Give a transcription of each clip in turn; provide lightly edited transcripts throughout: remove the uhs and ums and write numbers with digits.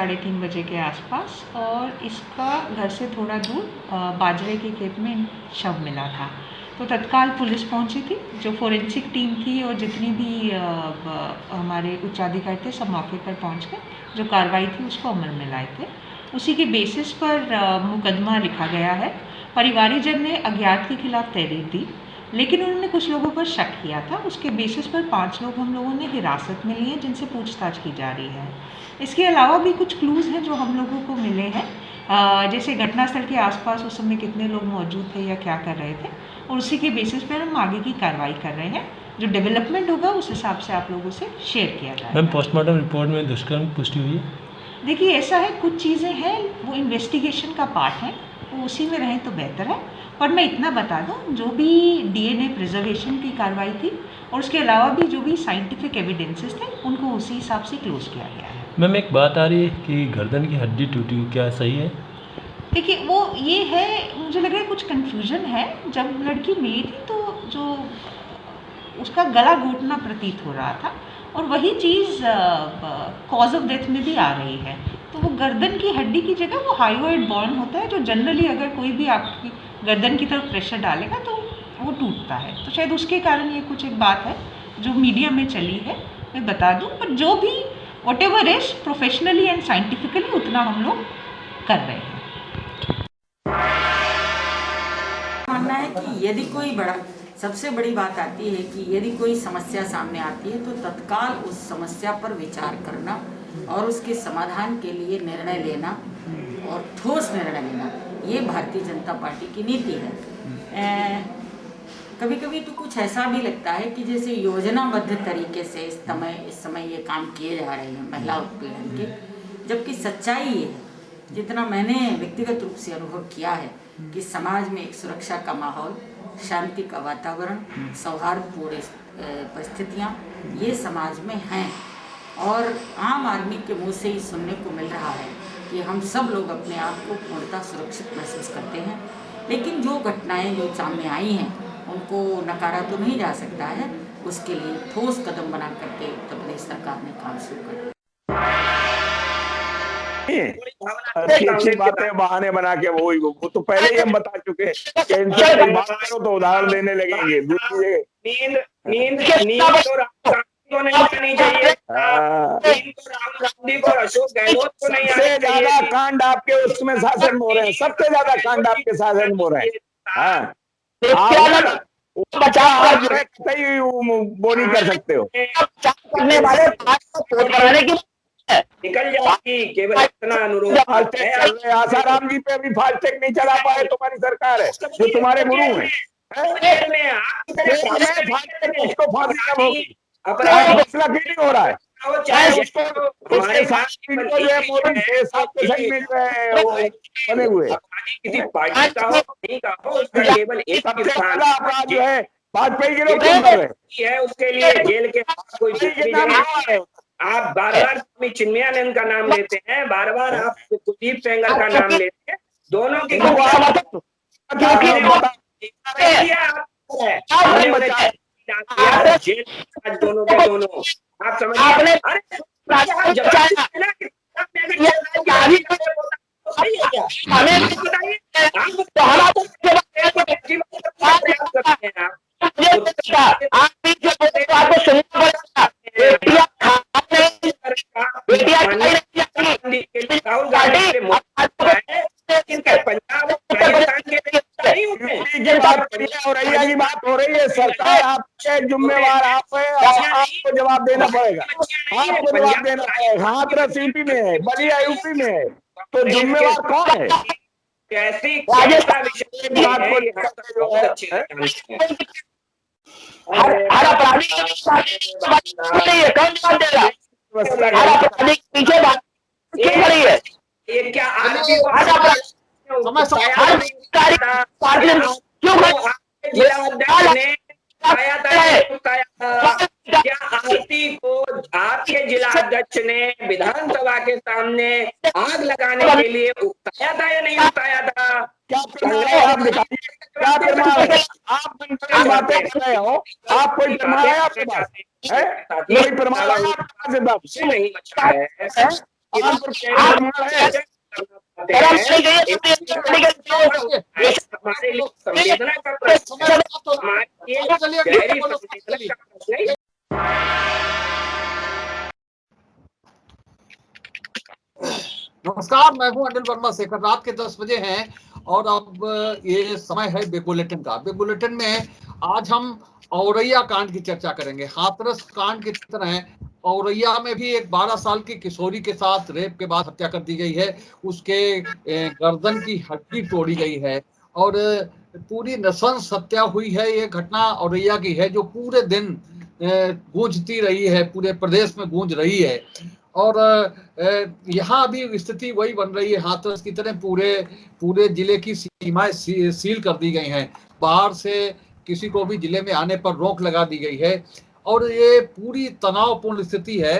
3:30 बजे के आसपास, और इसका घर से थोड़ा दूर बाजरे के खेत में शव मिला था। तो तत्काल पुलिस पहुंची थी, जो फोरेंसिक टीम थी और जितनी भी हमारे उच्चाधिकारी थे सब मौके पर पहुंच गए। जो कार्रवाई थी उसको अमल में लाए थे। उसी के बेसिस पर मुकदमा लिखा गया है। परिवारीजन ने अज्ञात के खिलाफ तहरीर दी, लेकिन उन्होंने कुछ लोगों पर शक किया था। उसके बेसिस पर 5 लोग हम लोगों ने हिरासत में लिए हैं, जिनसे पूछताछ की जा रही है। इसके अलावा भी कुछ क्लूज़ हैं जो हम लोगों को मिले हैं, जैसे घटनास्थल के आसपास उस समय कितने लोग मौजूद थे या क्या कर रहे थे, और उसी के बेसिस पर हम आगे की कार्रवाई कर रहे हैं। जो डेवलपमेंट होगा उस हिसाब से आप लोगों से शेयर किया जाएगा। मैम, पोस्टमार्टम रिपोर्ट में दुष्कर्म पुष्टि हुई है? देखिए, ऐसा है, कुछ चीज़ें हैं वो इन्वेस्टिगेशन का पार्ट है, वो उसी में रहें तो बेहतर है। पर मैं इतना बता दूं, जो भी डीएनए प्रिजर्वेशन की कार्रवाई थी और उसके अलावा भी जो भी साइंटिफिक एविडेंसेस थे, उनको उसी हिसाब से क्लोज किया गया है। मैम, एक बात आ रही है कि गर्दन की हड्डी टूटी हुई, क्या सही है? देखिए, वो ये है, मुझे लग रहा है कुछ कन्फ्यूजन है। जब लड़की मिली थी तो जो उसका गला घोटना प्रतीत हो रहा था, और वही चीज़ कॉज ऑफ डेथ में भी आ रही है। तो वो गर्दन की हड्डी की जगह वो हाइड्रोइड बॉन्ड होता है, जो जनरली अगर कोई भी आपकी गर्दन की तरफ प्रेशर डालेगा तो वो टूटता है। तो शायद उसके कारण ये कुछ एक बात है जो मीडिया में चली है, मैं बता दूं। पर जो भी what ever is professionally and scientifically उतना हम लोग कर रहे हैं। मानना है कि यदि कोई सबसे बड़ी बात आती है कि यदि कोई समस्या सामने आती है तो तत्काल उस समस्या पर विचार करना और उसके समाधान के लिए निर्णय लेना और ठोस निर्णय लेना, ये भारतीय जनता पार्टी की नीति है। कभी कभी तो कुछ ऐसा भी लगता है कि जैसे योजनाबद्ध तरीके से इस समय ये काम किए जा रहे हैं महिला उत्पीड़न के, जबकि सच्चाई ये है, जितना मैंने व्यक्तिगत रूप से अनुभव किया है कि समाज में एक सुरक्षा का माहौल, शांति का वातावरण, सौहार्दपूर्ण परिस्थितियाँ ये समाज में हैं। और आम आदमी के मुंह से ही सुनने को मिल रहा है कि हम सब लोग अपने आप को पूर्णतः सुरक्षित महसूस करते हैं। लेकिन जो घटनाएं जो सामने आई हैं उनको नकारा तो नहीं जा सकता है। उसके लिए ठोस कदम बना करके उत्तर प्रदेश सरकार ने काम शुरू कर दिया। अच्छी बातें बहाने बना के वो तो पहले ही हम बता चुके हैं कि इनसे बात करो तो उदाहरण देने लगेंगे। नींद तो नहीं करनी चाहिए। राहुल गांधी को, अशोक गहलोत को नहीं। सबसे ज्यादा कांड आपके उसमें शासन हो रहे हैं, सबसे ज्यादा कांड आपके शासन हो रहे हैं। वो नहीं कर सकते हो। निकल जाएगी, केवल इतना अनुरोध। आसाराम जी पे अभी फास्टैग नहीं चला पाए, तुम्हारी सरकार है जो तुम्हारे गुरु है। उसको फांसी कब होगी? फैसला क्यों नहीं हो रहा है? उसके साथ जो है मोदी के साथ के संग में जो है वो बने हुए किसी पार्टी का हो, नहीं का हो, उसका केवल एक अपराध जो है वाजपेयी के लोग क्यों कर रहे हैं? उसके लिए जेल के कोई आप बार-बार स्वामी चिन्मयानंद का नाम लेते हैं, बार-बार आप कुलदीप सेंगर का नाम लेते हैं। दोनों के दोनों के दोनों आप समझिए। राहुल गांधी की बात हो रही है। सरकार आपके जिम्मेवार आप है और आपको जवाब देना पड़ेगा। आपको जवाब देना पड़ेगा। हाथरस यूपी में है, बलिया यूपी में है, तो जिम्मेवार कौन है? कैसी हर अपराधी पीछे क्यों खड़ी है? ये क्या क्या आरती को आपके जिला अध्यक्ष ने विधानसभा के सामने आग लगाने के लिए उकसाया था या नहीं उकसाया था? आप बातें कर रहे हो, आप कोई प्रमाण है आपके पास? कोई प्रमाण है आपके पास? नहीं बचा है। कानपुर शहर निर्माण है। हमारे लिए संवेदना का प्रश्न है, हमारे लिए गहरी संवेदना का प्रश्न है। नमस्कार, मैं हूं अनिल वर्मा शेखर। रात के 10 बजे हैं और अब ये समय है बिग बुलेटिन का। बिग बुलेटिन में आज हम औरैया कांड की चर्चा करेंगे। हाथरस कांड की तरह औरैया में भी एक 12 साल की किशोरी के साथ रेप के बाद हत्या कर दी गई है। उसके गर्दन की हड्डी तोड़ी गई है और पूरी नृशंस हत्या हुई है। ये घटना औरैया की है जो पूरे दिन गूंजती रही है, पूरे प्रदेश में गूंज रही है। और यहाँ भी स्थिति वही बन रही है हाथरस की तरह। पूरे जिले की सीमाएं सील कर दी गई हैं। बाहर से किसी को भी जिले में आने पर रोक लगा दी गई है और ये पूरी तनावपूर्ण स्थिति है।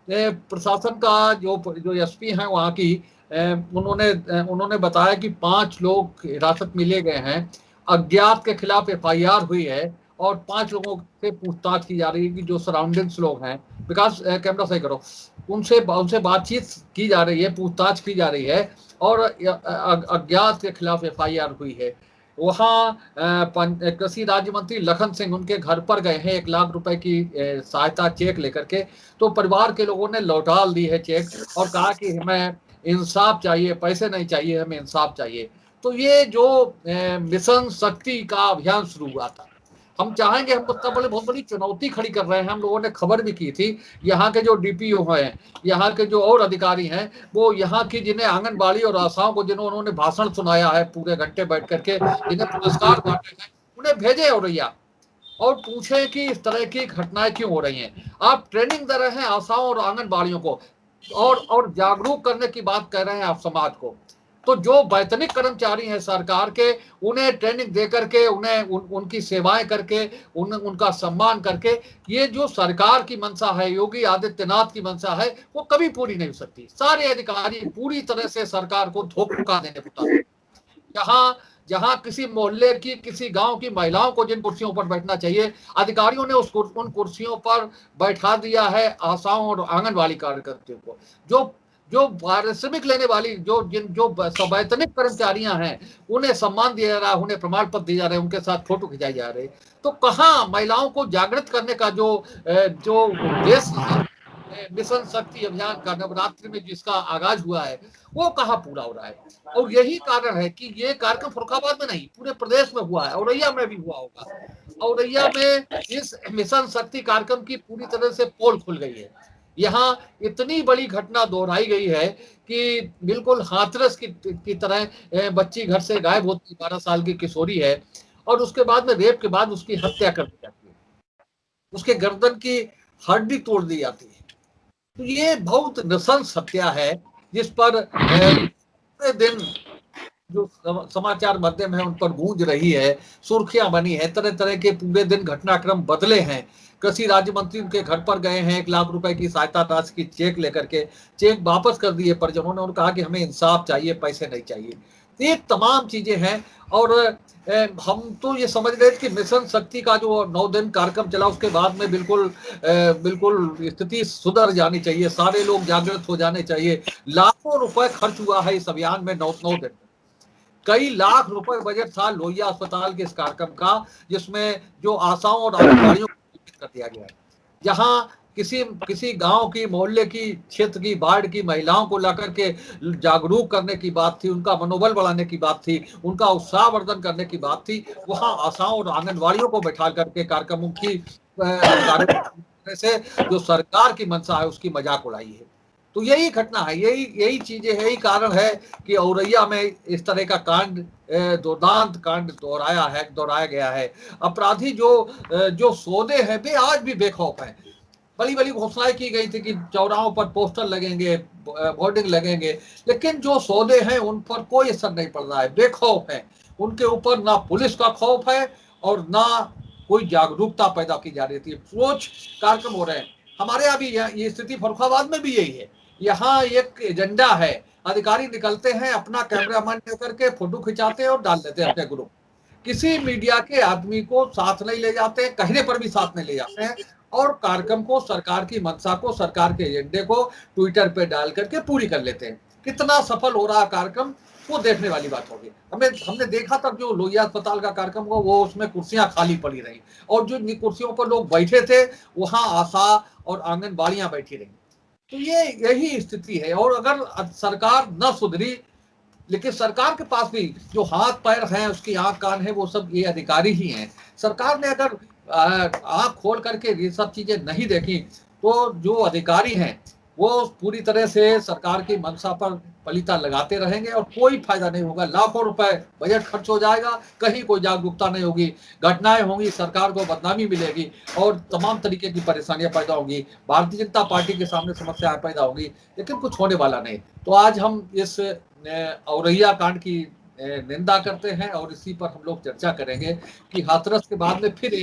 प्रशासन का जो एसपी हैं वहाँ की, उन्होंने बताया कि 5 लोग हिरासत में लिए गए हैं। अज्ञात के खिलाफ FIR हुई है और 5 लोगों से पूछताछ की जा रही है कि जो सराउंडिंग्स लोग हैं, विकास कैमरा सही करो, उनसे बातचीत की जा रही है, पूछताछ की जा रही है और अज्ञात के खिलाफ FIR हुई है। वहाँ कृषि राज्य मंत्री लखन सिंह उनके घर पर गए हैं 1 लाख रुपए की सहायता चेक लेकर के। तो परिवार के लोगों ने लौटा दी है चेक और कहा कि हमें इंसाफ चाहिए, पैसे नहीं चाहिए, हमें इंसाफ चाहिए। तो ये जो मिशन शक्ति का अभियान शुरू हुआ था, हम चाहेंगे, हम बहुत बड़ी चुनौती खड़ी कर रहे हैं। हम लोगों ने खबर भी की थी, यहाँ के जो DPO हैं, यहाँ के जो और अधिकारी हैं, वो यहाँ की जिन्हें आंगनबाड़ी और आशाओं को उन्होंने भाषण सुनाया है पूरे घंटे बैठ करके, जिन्हें पुरस्कार बांटे हैं, उन्हें भेजे औरैया और पूछे कि इस तरह की घटनाएं क्यों हो रही हैं। आप ट्रेनिंग दे रहे हैं आशाओं और आंगनबाड़ियों को और जागरूक करने की बात कर रहे हैं आप समाज को। तो जो वैतनिक कर्मचारी हैं सरकार के, उन्हें ट्रेनिंग दे करके, उनकी सेवाएं करके, उनका सम्मान करके, ये जो सरकार की मंशा है, योगी आदित्यनाथ की मंशा है, वो कभी पूरी नहीं हो सकती। सारे अधिकारी पूरी तरह से सरकार को धोखा देने पड़ता। जहां किसी मोहल्ले की, किसी गांव की महिलाओं को जिन कुर्सियों पर बैठना चाहिए, अधिकारियों ने उन कुर्सियों पर बैठा दिया है आशाओं और आंगनबाड़ी कार्यकर्ताओं को। जो पारिश्रमिक लेने वाली जो सवैतनिक कर्मचारियां हैं, उन्हें सम्मान दिया जा रहा है, उन्हें प्रमाण पत्र दिए जा रहे हैं, उनके साथ फोटो खिंचाई जा रही है। तो कहाँ महिलाओं को जागृत करने का जो उद्देश्य है, मिशन शक्ति अभियान का नवरात्रि में जिसका आगाज हुआ है, वो कहाँ पूरा हो रहा है। और यही कारण है कि ये कार्यक्रम फर्रुखाबाद में नहीं, पूरे प्रदेश में हुआ है, औरैया में भी हुआ होगा। औरैया में इस मिशन शक्ति कार्यक्रम की पूरी तरह से पोल खुल गई है। यहाँ इतनी बड़ी घटना दोहराई गई है कि बिल्कुल हाथरस की तरह बच्ची घर से गायब होती, 12 साल की किशोरी है और उसके बाद में रेप के बाद उसकी हत्या कर दी जाती है, उसके गर्दन की हड्डी तोड़ दी जाती है। तो ये बहुत नृशंस हत्या है जिस पर पूरे दिन जो समाचार माध्यम है उन पर गूंज रही है, सुर्खियां बनी है, तरह तरह के पूरे दिन घटनाक्रम बदले हैं। कृषि राज्य मंत्री उनके घर पर गए हैं 1 लाख रुपए की सहायता राशि की चेक लेकर के, चेक वापस कर दिए परिजनों ने और कहा कि हमें इंसाफ चाहिए, पैसे नहीं चाहिए। तो ये तमाम चीजें हैं और हम तो ये समझ रहे थे कि मिशन शक्ति का जो 9 दिन कार्यक्रम चला उसके बाद में बिल्कुल स्थिति सुधर जानी चाहिए, सारे लोग जागृत हो जाने चाहिए। लाखों रुपए खर्च हुआ है इस अभियान में 9 दिन, कई लाख रुपए बजट था लोहिया अस्पताल के इस कार्यक्रम का, जिसमें जो आशाओं और आंगनबाड़ियों को कर दिया गया है। जहां किसी गांव की, मोहल्ले की, क्षेत्र की, वार्ड की महिलाओं को लाकर के जागरूक करने की बात थी, उनका मनोबल बढ़ाने की बात थी, उनका उत्साहवर्धन करने की बात थी, वहां आशाओं और आंगनबाड़ियों को बैठा करके कार्यक्रमों की से जो सरकार की मंशा है उसकी मजाक उड़ाई है। तो यही घटना है, यही चीजें, यही कारण है कि औरैया में इस तरह का कांड, दुर्दांत कांड दोहराया गया है। अपराधी जो सौदे हैं वे आज भी बेखौफ हैं। बड़ी घोषणाएं की गई थी कि चौराहों पर पोस्टर लगेंगे, होर्डिंग लगेंगे, लेकिन जो सौदे हैं उन पर कोई असर नहीं पड़ रहा है, बेखौफ है। उनके ऊपर ना पुलिस का खौफ है और ना कोई जागरूकता पैदा की जा रही थी। रोज कार्यक्रम हो रहे हैं, हमारे यहाँ भी ये स्थिति फर्रुखाबाद में भी यही है। यहाँ एक एजेंडा है, अधिकारी निकलते हैं अपना कैमरामैन लेकर के फोटो खिंचाते हैं और डाल देते हैं अपने ग्रुप। किसी मीडिया के आदमी को साथ नहीं ले जाते, कहने पर भी साथ नहीं ले जाते हैं। और कार्यक्रम को, सरकार की मंशा को, सरकार के एजेंडे को ट्विटर पे डाल करके पूरी कर लेते हैं। कितना सफल हो रहा कार्यक्रम वो देखने वाली बात होगी। हमने देखा था जो लोहिया अस्पताल का कार्यक्रम हुआ, वो उसमें कुर्सियां खाली पड़ी रही और जो कुर्सियों पर लोग बैठे थे वहां आशा और आंगनबाड़ियां बैठी रही। तो यही स्थिति है। और अगर सरकार न सुधरी, लेकिन सरकार के पास भी जो हाथ पैर हैं, उसकी आंख कान है, वो सब ये अधिकारी ही हैं। सरकार ने अगर आंख खोल करके ये सब चीजें नहीं देखी तो जो अधिकारी हैं वो पूरी तरह से सरकार की मंशा पर पलीता लगाते रहेंगे और कोई फायदा नहीं होगा। लाखों रुपए बजट खर्च हो जाएगा, कहीं कोई जागरूकता नहीं होगी, घटनाएं होंगी, सरकार को बदनामी मिलेगी और तमाम तरीके की परेशानियां पैदा होंगी। भारतीय जनता पार्टी के सामने समस्याएं पैदा होगी, लेकिन कुछ होने वाला नहीं। तो आज हम इस औरैया कांड की निंदा करते हैं और इसी पर हम लोग चर्चा करेंगे कि हाथरस के बाद में फिर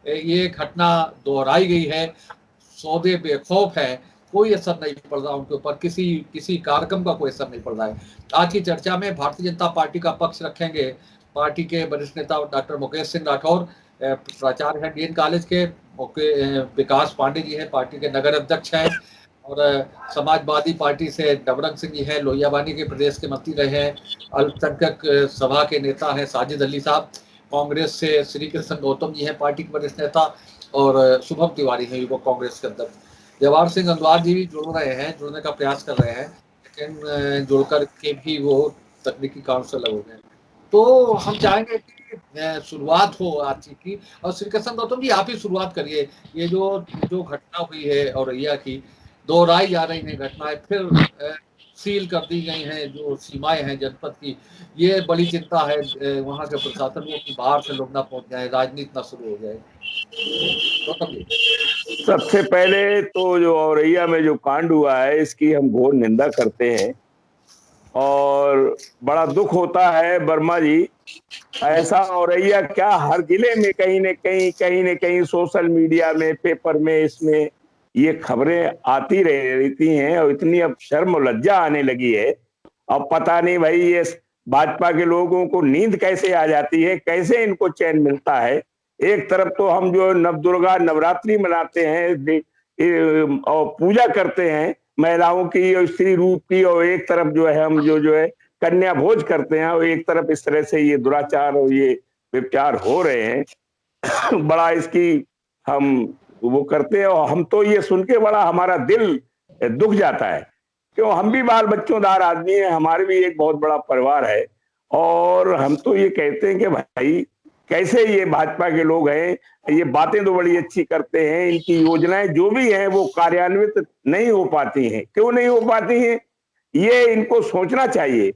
ये घटना दोहराई गई है। सौदे बेखौफ है, कोई असर नहीं पड़ रहा उनके ऊपर, किसी कार्यक्रम का कोई असर नहीं पड़ रहा है। आज की चर्चा में भारतीय जनता पार्टी का पक्ष रखेंगे पार्टी के वरिष्ठ नेता डॉक्टर मुकेश सिंह राठौर, प्राचार्य हैं डीएन कॉलेज के, विकास पांडे जी हैं, पार्टी के नगर अध्यक्ष हैं, और समाजवादी पार्टी से डबरंग सिंह जी हैं, लोहियावानी के प्रदेश के मंत्री रहे हैं, अल्पसंख्यक सभा के नेता हैं साजिद अली साहब, कांग्रेस से श्री कृष्ण गौतम जी हैं पार्टी के वरिष्ठ नेता, और शुभम तिवारी हैं युवक कांग्रेस के अध्यक्ष। जवाहर सिंह अंगवार जी भी जुड़ने का प्रयास कर रहे हैं, लेकिन जुड़कर के भी वो तकनीकी कारण से अलग हो गए। तो हम चाहेंगे कि शुरुआत हो आज की, और श्री कृष्ण गौतम जी आप ही शुरुआत करिए। ये जो घटना हुई है औरैया की, दोहराई जा रही है घटनाएं, फिर सील कर दी गई हैं जो सीमाएं हैं जनपद की, ये बड़ी चिंता है वहां के प्रशासन को कि बाहर से लोग ना पहुंच जाए, राजनीति ना शुरू हो जाए। सबसे पहले तो जो औरैया में जो कांड हुआ है इसकी हम घोर निंदा करते हैं और बड़ा दुख होता है वर्मा जी। ऐसा औरैया क्या, हर जिले में कहीं न कहीं सोशल मीडिया में, पेपर में, इसमें ये खबरें आती रहती हैं और इतनी अब शर्म और लज्जा आने लगी है। अब पता नहीं भाई ये भाजपा के लोगों को नींद कैसे आ जाती है, कैसे इनको चैन मिलता है। एक तरफ तो हम जो नवदुर्गा नवरात्रि मनाते हैं और पूजा करते हैं महिलाओं की और स्त्री रूप की, और एक तरफ जो है हम जो है कन्या भोज करते हैं, और एक तरफ इस तरह से ये दुराचार और ये व्यभिचार हो रहे हैं। बड़ा इसकी हम वो करते हैं और हम तो ये सुन के बड़ा हमारा दिल दुख जाता है, क्यों हम भी बाल बच्चोंदार आदमी हैं, हमारे भी एक बहुत बड़ा परिवार है, और हम तो ये कहते हैं कि भाई कैसे ये भाजपा के लोग हैं, ये बातें तो बड़ी अच्छी करते हैं, इनकी योजनाएं जो भी हैं वो कार्यान्वित नहीं हो पाती हैं। क्यों नहीं हो पाती हैं, ये इनको सोचना चाहिए।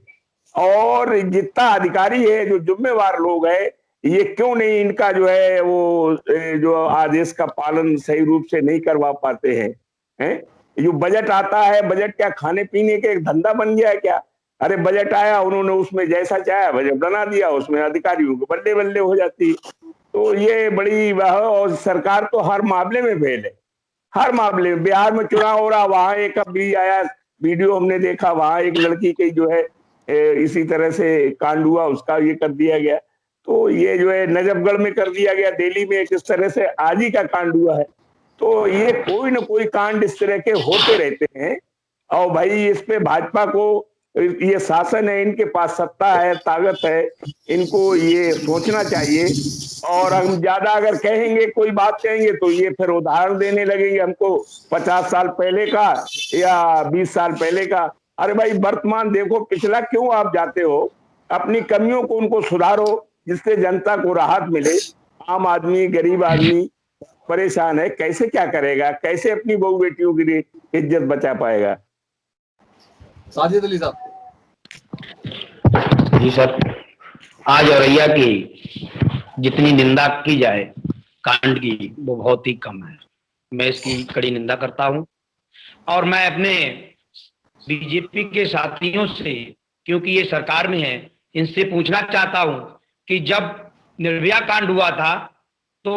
और जितना अधिकारी है, जो जिम्मेवार लोग हैं, ये क्यों नहीं इनका जो है वो जो आदेश का पालन सही रूप से नहीं करवा पाते हैं। जो बजट आता है, बजट क्या खाने पीने के एक धंधा बन गया है क्या? अरे बजट आया, उन्होंने उसमें जैसा चाहा बजट बना दिया, उसमें अधिकारियों को बल्ले बल्ले हो जाती। तो ये बड़ी और सरकार तो हर मामले में फेल है, हर मामले में। बिहार में चुनाव हो रहा, वहां एक अभी आया वीडियो हमने देखा, वहां एक लड़की की जो है इसी तरह से कांड हुआ, उसका ये कर दिया गया। तो ये जो है नजफगढ़ में कर दिया गया, दिल्ली में किस तरह से आज ही का कांड हुआ है। तो ये कोई ना कोई कांड इस तरह के होते रहते हैं। और भाई इस पे भाजपा को, ये शासन है, इनके पास सत्ता है, ताकत है, इनको ये सोचना चाहिए। और हम ज्यादा अगर कहेंगे, कोई बात कहेंगे, तो ये फिर उदाहरण देने लगेंगे हमको 50 साल पहले का या 20 साल पहले का। अरे भाई वर्तमान देखो, पिछला क्यों आप जाते हो? अपनी कमियों को उनको सुधारो, जिससे जनता को राहत मिले। आम आदमी, गरीब आदमी परेशान है, कैसे क्या करेगा, कैसे अपनी बहू बेटियों की इज्जत बचा पाएगा? साजिद अली साहब। जी सर, आज औरैया की जितनी निंदा की जाए कांड की, वो बहुत ही कम है। मैं इसकी कड़ी निंदा करता हूं और मैं अपने बीजेपी के साथियों से, क्योंकि ये सरकार में है, इनसे पूछना चाहता हूं कि जब निर्भया कांड हुआ था तो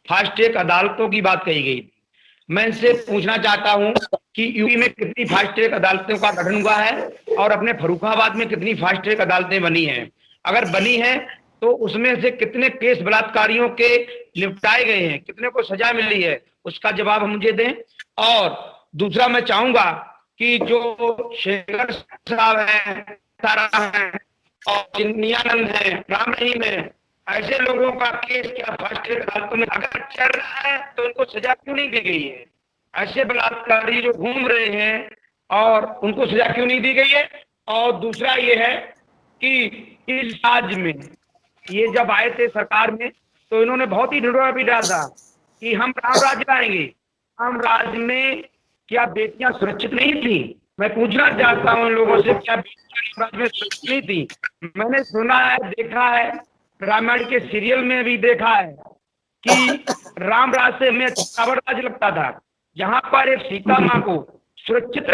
फास्ट ट्रैक अदालतों की बात कही गई थी। मैं इनसे पूछना चाहता हूं कि यूपी में कितनी फास्ट ट्रैक अदालतों का गठन हुआ है और अपने फर्रुखाबाद में कितनी फास्ट ट्रैक अदालतें बनी हैं। अगर बनी हैं तो उसमें से कितने केस बलात्कारियों के निपटाए गए हैं, कितने को सजा मिली है, उसका जवाब हम मुझे दें। और दूसरा मैं चाहूंगा कि जो शेखर साहब हैं, तारा हैं और चिन्मयानंद है, राम रहीम है, ऐसे लोगों का केस क्या फर्स्ट ट्रैक अदालतों में अगर चल रहा है तो उनको सजा क्यों नहीं दी गई है? ऐसे बलात्कारी जो घूम रहे हैं और उनको सजा क्यों नहीं दी गई है? और दूसरा ये है कि इस राज्य में ये जब आए थे सरकार में तो इन्होंने बहुत ही ढिढोरा भी डाला कि हम राम राज्य लाएंगे। राम राज्य में क्या बेटियां सुरक्षित नहीं थी? मैं पूछना चाहता हूं उन लोगों से, क्या बेटियां राम राज्य में सुरक्षित नहीं थी? मैंने सुना है, देखा है, रामायण के सीरियल में भी देखा है कि राम राज से हमें कांवड़ राज लगता था, जहां पर एक सीता माँ को सुरक्षित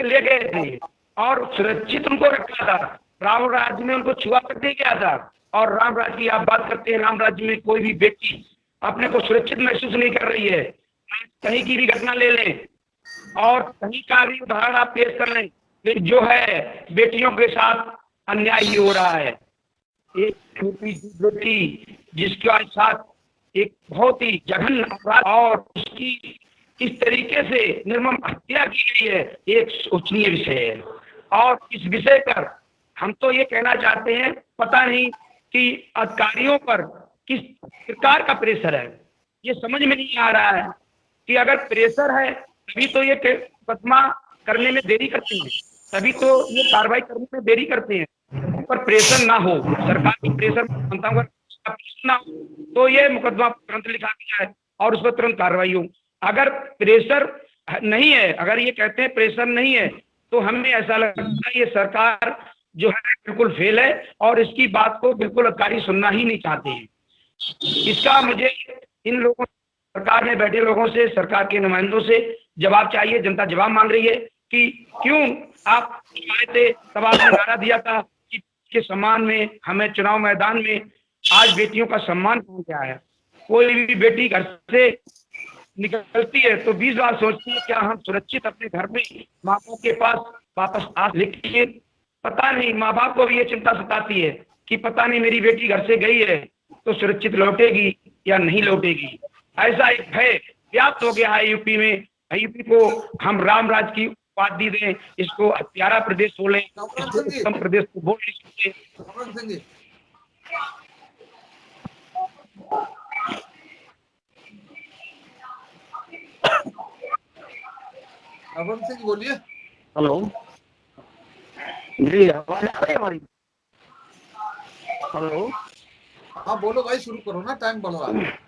ले गए थे और सुरक्षित उनको रखा था। राम राज्य में उनको छुआ तक नहीं गया था। और राम राज्य की आप बात करते हैं, राम राज्य में कोई भी बेटी अपने को सुरक्षित महसूस नहीं कर रही है। कहीं की भी घटना ले लें और कहीं का भी उदाहरण आप पेश कर लें, लेकिन जो है बेटियों के साथ अन्याय ही हो रहा है। एक छोटी सी बेटी जिसके साथ एक बहुत ही जघन्य अपराध और उसकी इस तरीके से निर्मम हत्या की गई है, एक शोचनीय विषय है। और इस विषय पर हम तो ये कहना चाहते हैं, पता नहीं कि अधिकारियों पर किस प्रकार का प्रेशर है, ये समझ में नहीं आ रहा है कि अगर प्रेशर है तभी तो ये मुकदमा करने में देरी करते हैं, तभी तो ये कार्रवाई करने में देरी करते हैं। पर प्रेशर ना हो, सरकार की प्रेशर मानता हूँ, ना हो तो ये मुकदमा तुरंत लिखा गया है और उस पर तुरंत कार्रवाई हो। अगर प्रेशर नहीं है, अगर ये कहते हैं प्रेशर नहीं है, तो हमें ऐसा लगता है ये सरकार जो है बिल्कुल फेल है और इसकी बात को बिल्कुल अधिकारी सुनना ही नहीं चाहते हैं। इसका मुझे इन लोगों, सरकार में बैठे लोगों से, सरकार के नुमाइंदों से जवाब चाहिए। जनता जवाब मांग रही है कि क्यों आप आए थे, तब आपने नारा दिया था कि के सम्मान में हमें चुनाव मैदान में, आज बेटियों का सम्मान कौन क्या है? कोई भी बेटी घर से निकलती है तो 20 बार सोचती है क्या हम सुरक्षित अपने घर में माँ बाप के पास वापस आ, लेकिन पता नहीं, माँ बाप को भी ये चिंता सताती है कि पता नहीं मेरी बेटी घर से गई है तो सुरक्षित लौटेगी या नहीं लौटेगी। ऐसा एक भय व्याप्त हो गया है यूपी में। यूपी को हम राम राज की उपाधि दें, इसको प्यारा प्रदेश बोले, इसको उत्तम प्रदेश को बोल नहीं। अवंत सिंह बोलिए। हेलो जी, आवाज आ रही है हमारी? हेलो, हाँ बोलो भाई, शुरू करो ना, टाइम बढ़ रहा है।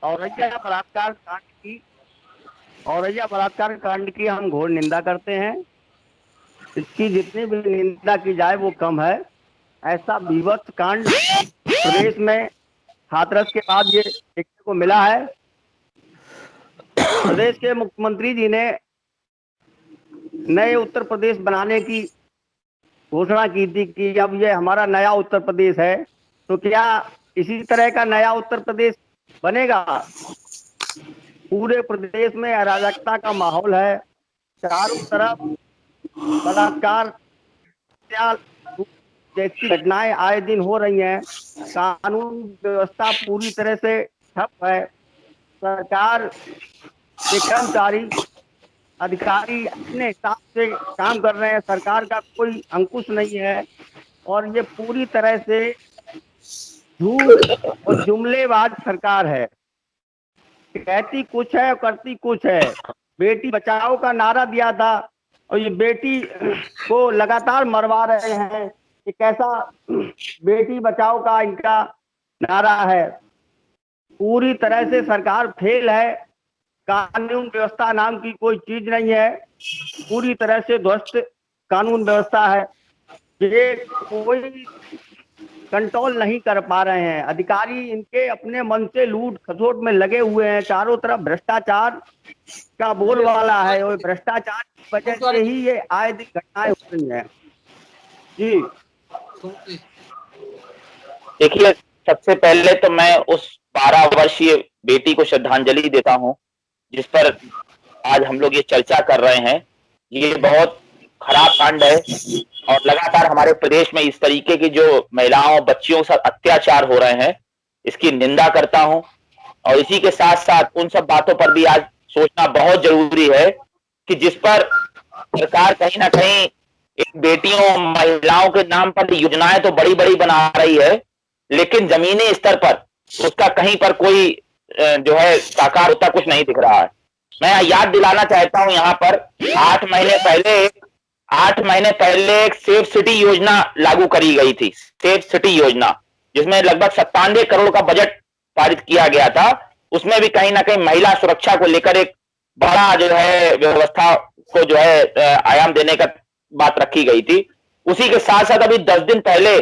औरैया बलात्कार कांड की हम घोर निंदा करते हैं। इसकी जितनी भी निंदा की जाए वो कम है। ऐसा विवश कांड प्रदेश में हाथरस के बाद ये देखने को मिला है। प्रदेश के मुख्यमंत्री जी ने नए उत्तर प्रदेश बनाने की घोषणा की थी कि अब ये हमारा नया उत्तर प्रदेश है। तो क्या इसी तरह का नया उत्तर प्रदेश बनेगा? पूरे प्रदेश में अराजकता का माहौल है, चारों तरफ बलात्कार जैसी घटनाएं आए दिन हो रही हैं। कानून व्यवस्था पूरी तरह से ठप है। सरकार के कर्मचारी अधिकारी अपने हिसाब से काम कर रहे हैं, सरकार का कोई अंकुश नहीं है और ये पूरी तरह से झूठ और जुमलेबाज सरकार है। कहती कुछ है और करती कुछ है। बेटी बचाओ का नारा दिया था और ये बेटी को लगातार मरवा रहे हैं। ये कैसा बेटी बचाओ का इनका नारा है? पूरी तरह से सरकार फेल है। कानून व्यवस्था नाम की कोई चीज नहीं है। पूरी तरह से ध्वस्त कानून व्यवस्था है। ये कोई कंट्रोल नहीं कर पा रहे हैं। अधिकारी इनके अपने मन से लूट खसोट में लगे हुए हैं। चारों तरफ भ्रष्टाचार का बोलबाला है और भ्रष्टाचार की वजह से ही ये आए दिन घटनाएं हो रही हैं। जी देखिए, सबसे पहले तो मैं उस 12 वर्षीय बेटी को श्रद्धांजलि देता हूं जिस पर आज हम लोग ये चर्चा कर रहे हैं। ये बहुत खराब कांड है और लगातार हमारे प्रदेश में इस तरीके की जो महिलाओं बच्चियों के साथ अत्याचार हो रहे हैं, इसकी निंदा करता हूं। और इसी के साथ साथ उन सब बातों पर भी आज सोचना बहुत जरूरी है कि जिस पर सरकार कहीं ना कहीं एक बेटियों महिलाओं के नाम पर योजनाएं तो बड़ी बड़ी बना रही है, लेकिन जमीनी स्तर पर उसका कहीं पर कोई जो है साकार होता कुछ नहीं दिख रहा है। मैं याद दिलाना चाहता हूं यहाँ पर 8 महीने पहले एक सेफ सिटी योजना लागू करी गई थी, सेफ सिटी योजना, जिसमें लगभग 97 करोड़ का बजट पारित किया गया था। उसमें भी कहीं ना कहीं महिला सुरक्षा को लेकर एक बड़ा जो है व्यवस्था को जो है आयाम देने का बात रखी गई थी। उसी के साथ साथ अभी 10 दिन पहले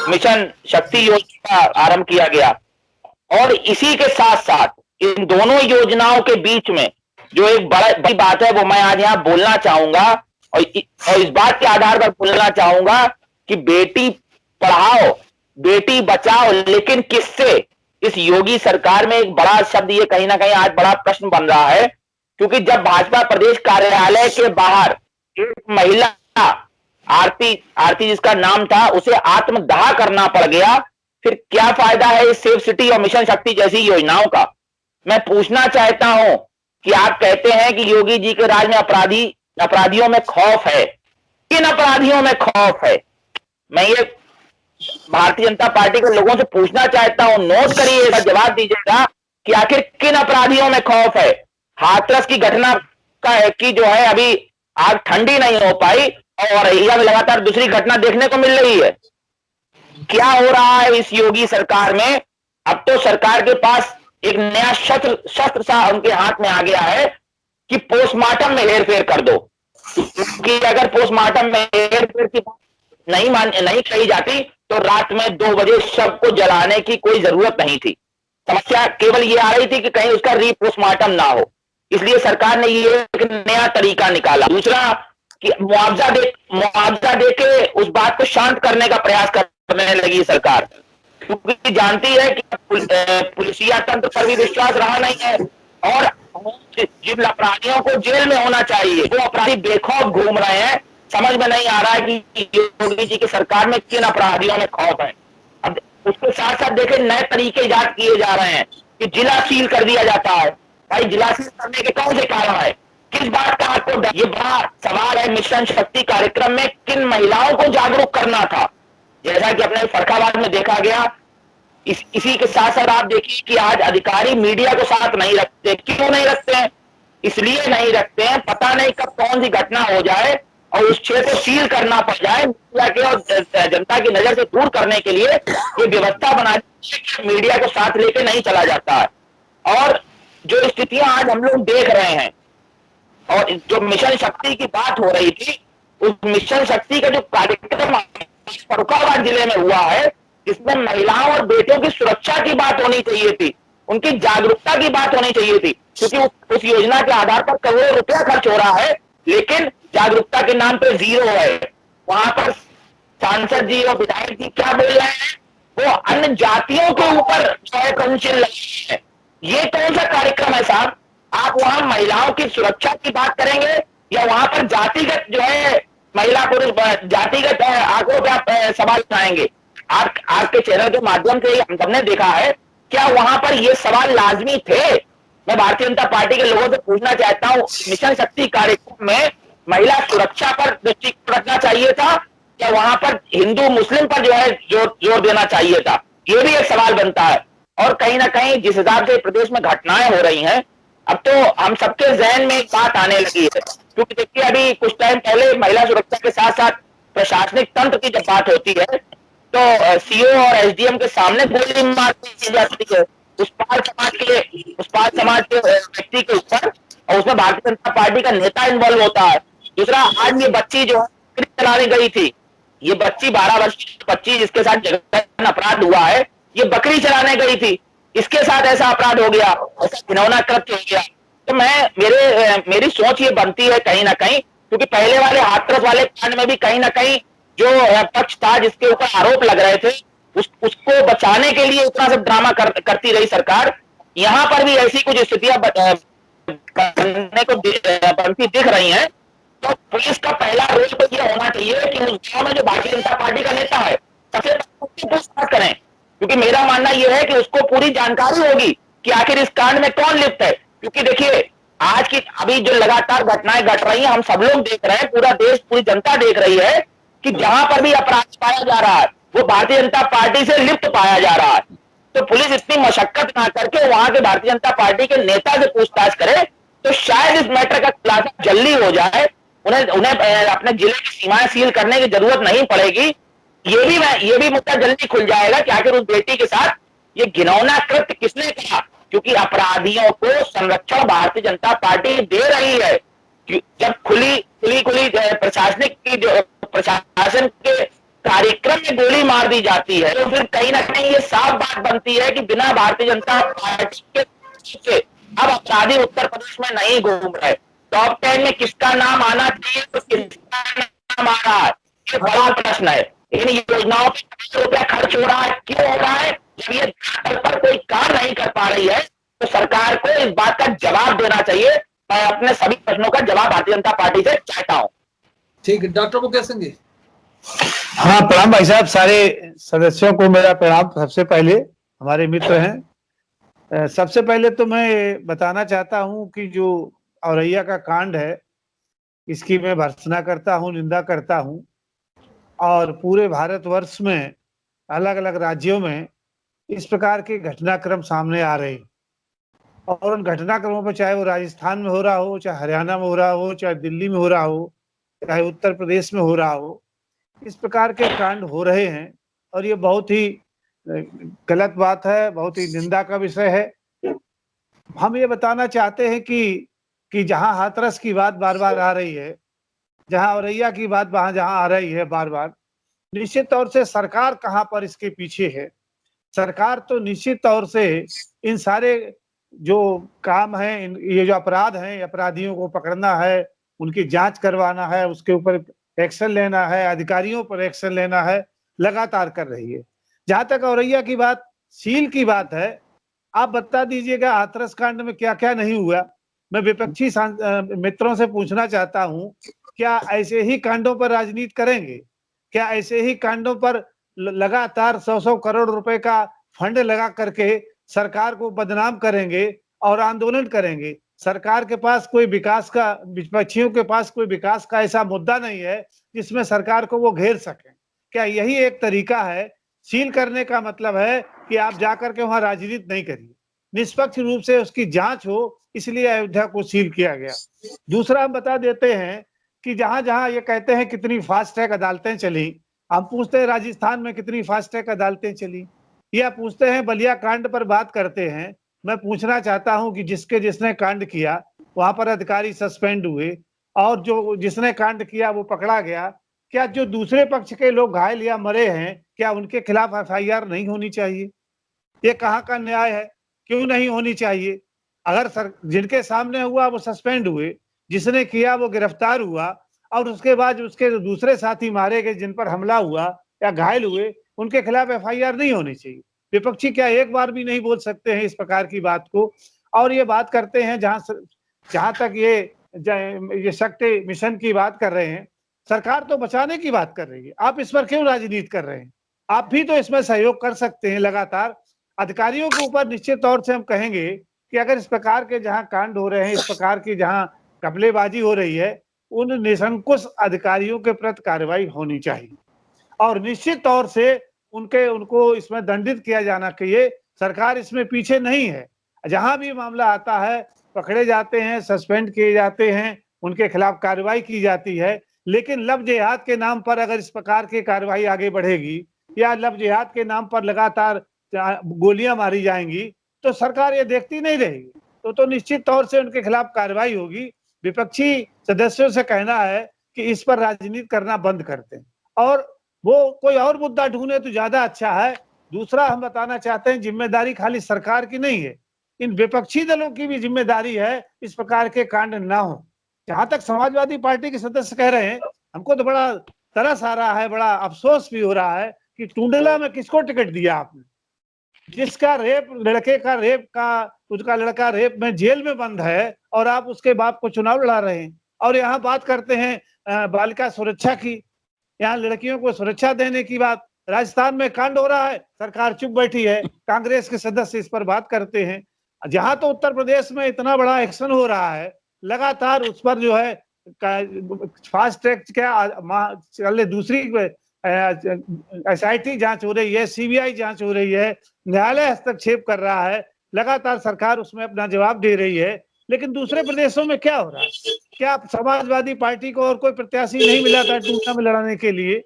मिशन शक्ति योजना का आरंभ किया गया और इसी के साथ साथ इन दोनों योजनाओं के बीच में जो एक बड़ी बात है वो मैं आज यहाँ बोलना चाहूंगा और इस बात के आधार पर बोलना चाहूंगा कि बेटी पढ़ाओ बेटी बचाओ, लेकिन किससे? इस योगी सरकार में एक बड़ा शब्द ये कहीं ना कहीं आज बड़ा प्रश्न बन रहा है, क्योंकि जब भाजपा प्रदेश कार्यालय के बाहर एक महिला आरती जिसका नाम था, उसे आत्मदाह करना पड़ गया, फिर क्या फायदा है इस सेफ सिटी और मिशन शक्ति जैसी योजनाओं का? मैं पूछना चाहता हूं कि आप कहते हैं कि योगी जी के राज में अपराधियों में खौफ है, किन अपराधियों में खौफ है? मैं ये भारतीय जनता पार्टी के लोगों से पूछना चाहता हूं, नोट करिएगा, जवाब दीजिएगा कि आखिर किन अपराधियों में खौफ है? हाथरस की घटना का की जो है अभी आग ठंडी नहीं हो पाई और यह लगातार दूसरी घटना देखने को मिल रही है। क्या हो रहा है इस योगी सरकार में? अब तो सरकार के पास एक नया शस्त्र सा उनके हाथ में आ गया है कि पोस्टमार्टम में हेरफेर कर दो, कि अगर पोस्टमार्टम में हेरफेर की नहीं कही जाती तो रात में 2 बजे शव को जलाने की कोई जरूरत नहीं थी। समस्या केवल ये आ रही थी कि कहीं उसका रीपोस्टमार्टम ना हो, इसलिए सरकार ने ये एक नया तरीका निकाला। दूसरा कि मुआवजा दे के उस बात को शांत करने का प्रयास करने लगी सरकार, क्योंकि जानती है कि पुलिसिया तंत्र पर भी विश्वास रहा नहीं है और जिन अपराधियों को जेल में होना चाहिए वो अपराधी बेखौफ घूम रहे हैं। समझ में नहीं आ रहा है कि योगी जी की सरकार में किन अपराधियों में खौफ है। अब उसके साथ साथ देखें, नए तरीके इजाद किए जा रहे हैं कि जिला सील कर दिया जाता है। भाई, जिला सील करने के कौन से कारण है? किस बात का आपको डर? ये बड़ा सवाल है। मिशन शक्ति कार्यक्रम में किन महिलाओं को जागरूक करना था, जैसा कि अपने फरखाबाद में देखा गया। इसी के साथ साथ आप देखिए कि आज अधिकारी मीडिया को साथ नहीं रखते। क्यों नहीं रखते हैं? इसलिए नहीं रखते हैं, पता नहीं कब कौन सी घटना हो जाए और उस क्षेत्र को सील करना पड़ जाए। मीडिया के और जनता की नजर से दूर करने के लिए ये व्यवस्था बना दी, मीडिया को साथ लेके नहीं चला जाता है। और जो स्थितियां आज हम लोग देख रहे हैं और जो मिशन शक्ति की बात हो रही थी, उस मिशन शक्ति का जो कार्यक्रम फरुखाबाद जिले में हुआ है, जिसमें महिलाओं और बेटियों की सुरक्षा की बात होनी चाहिए थी, उनकी जागरूकता की बात होनी चाहिए थी, क्योंकि उस योजना के आधार पर करोड़ों रुपया खर्च हो रहा है, लेकिन जागरूकता के नाम पे 0 है। वहां पर सांसद जी और विधायक जी क्या बोल रहे हैं? वो अन्य जातियों के ऊपर जो है काउंसिल लगी है। ये कौन सा कार्यक्रम है साहब? आप वहां महिलाओं की सुरक्षा की बात करेंगे या वहां पर जातिगत जो है महिला पुरुष जातिगत आंकड़ों पे आप सवाल उठाएंगे? आपके चैनल के माध्यम से हम सबने देखा है, क्या वहां पर ये सवाल लाजमी थे? मैं भारतीय जनता पार्टी के लोगों से पूछना चाहता हूं, मिशन शक्ति कार्यक्रम में महिला सुरक्षा पर दृष्टिकोण रखना चाहिए था या वहां पर हिंदू मुस्लिम पर जो है जोर देना चाहिए था? ये भी एक सवाल बनता है। और कहीं ना कहीं जिस हिसाब से प्रदेश में घटनाएं हो रही हैं, अब तो हम सबके जहन में एक बात आने लगी है, क्योंकि देखिए अभी कुछ टाइम पहले महिला सुरक्षा के साथ साथ प्रशासनिक तंत्र की जब बात होती है तो सीओ और एसडीएम के सामने गोली मार दी जाती है उस पाल समाज के व्यक्ति के ऊपर, और उसमें भारतीय जनता पार्टी का नेता इन्वॉल्व होता है। दूसरा, आज ये बच्ची जो है चलाने गई थी, ये बच्ची 12 वर्ष की बच्ची जिसके साथ जघन्य अपराध हुआ है, ये बकरी चलाने गई थी, इसके साथ ऐसा अपराध हो गया, ऐसा घिनौना कृत्य हो गया। तो मेरी सोच ये बनती है कहीं ना कहीं, क्योंकि पहले वाले हाथरस वाले कांड में भी कहीं ना कहीं जो पक्ष था जिसके ऊपर आरोप लग रहे थे, उसको बचाने के लिए इतना सब ड्रामा करती रही सरकार। यहाँ पर भी ऐसी कुछ स्थितियां बनती दिख रही हैं। तो पुलिस का पहला रोल तो ये होना चाहिए कि उस गांव में जो भारतीय जनता पार्टी का नेता है सबसे पहले उसकी पूछताछ करें, क्योंकि मेरा मानना यह है कि उसको पूरी जानकारी होगी कि आखिर इस कांड में कौन लिप्त है। क्योंकि देखिए आज की अभी जो लगातार घटनाएं घट रही हैं, हम सब लोग देख रहे हैं, पूरा देश पूरी जनता देख रही है कि जहां पर भी अपराध पाया जा रहा है वो भारतीय जनता पार्टी से लिप्त पाया जा रहा है। तो पुलिस इतनी मशक्कत ना करके वहां के भारतीय जनता पार्टी के नेता से पूछताछ करे तो शायद इस मैटर का खुलासा जल्दी हो जाए, उन्हें अपने जिले की सीमाएं सील करने की जरूरत नहीं पड़ेगी। ये भी मुद्दा जल्दी खुल जाएगा कि आखिर उस बेटी के साथ ये घिनौना कृत्य किसने किया, क्योंकि अपराधियों को संरक्षण भारतीय जनता पार्टी दे रही है। जब खुली प्रशासनिक की जो प्रशासन के कार्यक्रम में गोली मार दी जाती है तो फिर कहीं ना कहीं ये साफ बात बनती है कि बिना भारतीय जनता पार्टी के अब अपराधी उत्तर प्रदेश में नहीं घूम रहे। टॉप 10 में किसका नाम आना चाहिए तो किसका नाम आ रहा है, ये बड़ा प्रश्न है। इन योजनाओं पर करोड़ों रुपया खर्च हो रहा है, क्यों हो रहा है? जब ये धरातल पर कोई काम नहीं कर पा रही है तो सरकार को इस बात का जवाब देना चाहिए। मैं अपने सभी प्रश्नों का जवाब भारतीय जनता पार्टी से चाहता हूँ। ठीक है, डॉक्टर मुकेश सिंह जी। हाँ, प्रणाम भाई साहब, सारे सदस्यों को मेरा प्रणाम। सबसे पहले हमारे मित्र हैं, सबसे पहले तो मैं बताना चाहता हूँ कि जो औरैया का कांड है इसकी मैं भर्त्सना करता हूँ, निंदा करता हूँ। और पूरे भारतवर्ष में अलग अलग राज्यों में इस प्रकार के घटनाक्रम सामने आ रहे हैं और उन घटनाक्रमों पर चाहे वो राजस्थान में हो रहा हो, चाहे हरियाणा में हो रहा हो, चाहे दिल्ली में हो रहा हो, चाहे उत्तर प्रदेश में हो रहा हो, इस प्रकार के कांड हो रहे हैं और ये बहुत ही गलत बात है, बहुत ही निंदा का विषय है। हम ये बताना चाहते हैं कि जहां हाथरस की बात बार बार आ रही है, जहां औरैया की बात जहां आ रही है बार बार, निश्चित तौर से सरकार कहां पर इसके पीछे है। सरकार तो निश्चित तौर से इन सारे जो काम है, ये जो अपराध हैं, अपराधियों को पकड़ना है, उनकी जांच करवाना है, उसके ऊपर एक्शन लेना है, अधिकारियों पर एक्शन लेना है, लगातार कर रही है। जहां तक औरैया की बात, सील की बात है, आप बता दीजिएगा हाथरस कांड में क्या क्या नहीं हुआ। मैं विपक्षी मित्रों से पूछना चाहता हूं, क्या ऐसे ही कांडों पर राजनीति करेंगे? क्या ऐसे ही कांडों पर लगातार 100-100 करोड़ रुपए का फंड लगा करके सरकार को बदनाम करेंगे और आंदोलन करेंगे? सरकार के पास कोई विकास का, विपक्षियों के पास कोई विकास का ऐसा मुद्दा नहीं है जिसमें सरकार को वो घेर सके। क्या यही एक तरीका है? सील करने का मतलब है कि आप जाकर के वहां राजनीति नहीं करिए, निष्पक्ष रूप से उसकी जांच हो, इसलिए अयोध्या को सील किया गया। दूसरा हम बता देते हैं कि जहां जहां ये कहते हैं कितनी फास्ट ट्रैक अदालतें चली, हम पूछते हैं राजस्थान में कितनी फास्ट ट्रैक अदालतें चली, या पूछते हैं बलिया कांड पर बात करते हैं। मैं पूछना चाहता हूं कि जिसने कांड किया वहां पर अधिकारी सस्पेंड हुए और जो जिसने कांड किया वो पकड़ा गया। क्या जो दूसरे पक्ष के लोग घायल या मरे हैं, क्या उनके खिलाफ FIR नहीं होनी चाहिए? ये कहाँ का न्याय है? क्यों नहीं होनी चाहिए? अगर जिनके सामने हुआ वो सस्पेंड हुए, जिसने किया वो गिरफ्तार हुआ और उसके बाद उसके दूसरे साथी मारे गए, जिन पर हमला हुआ या घायल हुए, उनके खिलाफ FIR नहीं होनी चाहिए? विपक्षी क्या एक बार भी नहीं बोल सकते हैं इस प्रकार की बात को? और ये बात करते हैं जहां तक ये शक्ति मिशन की बात कर रहे हैं, सरकार तो बचाने की बात कर रही है, आप इस पर क्यों राजनीति कर रहे हैं? आप भी तो इसमें सहयोग कर सकते हैं। लगातार अधिकारियों के ऊपर निश्चित तौर से हम कहेंगे कि अगर इस प्रकार के जहां कांड हो रहे हैं, इस प्रकार की जहां घपलेबाजी हो रही है, उन निरंकुश अधिकारियों के प्रति कार्रवाई होनी चाहिए और निश्चित तौर से उनको इसमें दंडित किया जाना चाहिए। सरकार इसमें पीछे नहीं है। जहां भी मामला आता है पकड़े जाते हैं, सस्पेंड किए जाते हैं, उनके खिलाफ कार्रवाई की जाती है। लेकिन लव जिहाद के नाम पर अगर इस प्रकार की कार्रवाई आगे बढ़ेगी या लव जिहाद के नाम पर लगातार गोलियां मारी जाएंगी तो सरकार ये देखती नहीं रहेगी, तो निश्चित तौर से उनके खिलाफ कार्रवाई होगी। विपक्षी सदस्यों से कहना है कि इस पर राजनीति करना बंद करते हैं और वो कोई और मुद्दा ढूंढे तो ज्यादा अच्छा है। दूसरा हम बताना चाहते हैं, जिम्मेदारी खाली सरकार की नहीं है, इन विपक्षी दलों की भी जिम्मेदारी है इस प्रकार के कांड ना हो। जहां तक समाजवादी पार्टी के सदस्य कह रहे हैं, हमको तो बड़ा तरस आ रहा है, बड़ा अफसोस भी हो रहा है कि टुंडला में किसको टिकट दिया आपने, जिसका उसका लड़का रेप में जेल में बंद है और आप उसके बाप को चुनाव लड़ा रहे हैं और यहाँ बात करते हैं बालिका सुरक्षा की, यहाँ लड़कियों को सुरक्षा देने की बात। राजस्थान में कांड हो रहा है, सरकार चुप बैठी है, कांग्रेस के सदस्य इस पर बात करते हैं। जहां तो उत्तर प्रदेश में इतना बड़ा एक्शन हो रहा है, लगातार उस पर जो है फास्ट ट्रैक क्या चले, दूसरी SIT जांच हो रही है, CBI जांच हो रही है, न्यायालय हस्तक्षेप कर रहा है, लगातार सरकार उसमें अपना जवाब दे रही है। लेकिन दूसरे प्रदेशों में क्या हो रहा है? क्या समाजवादी पार्टी को और कोई प्रत्याशी नहीं मिला था टूटा में लड़ाने के लिए?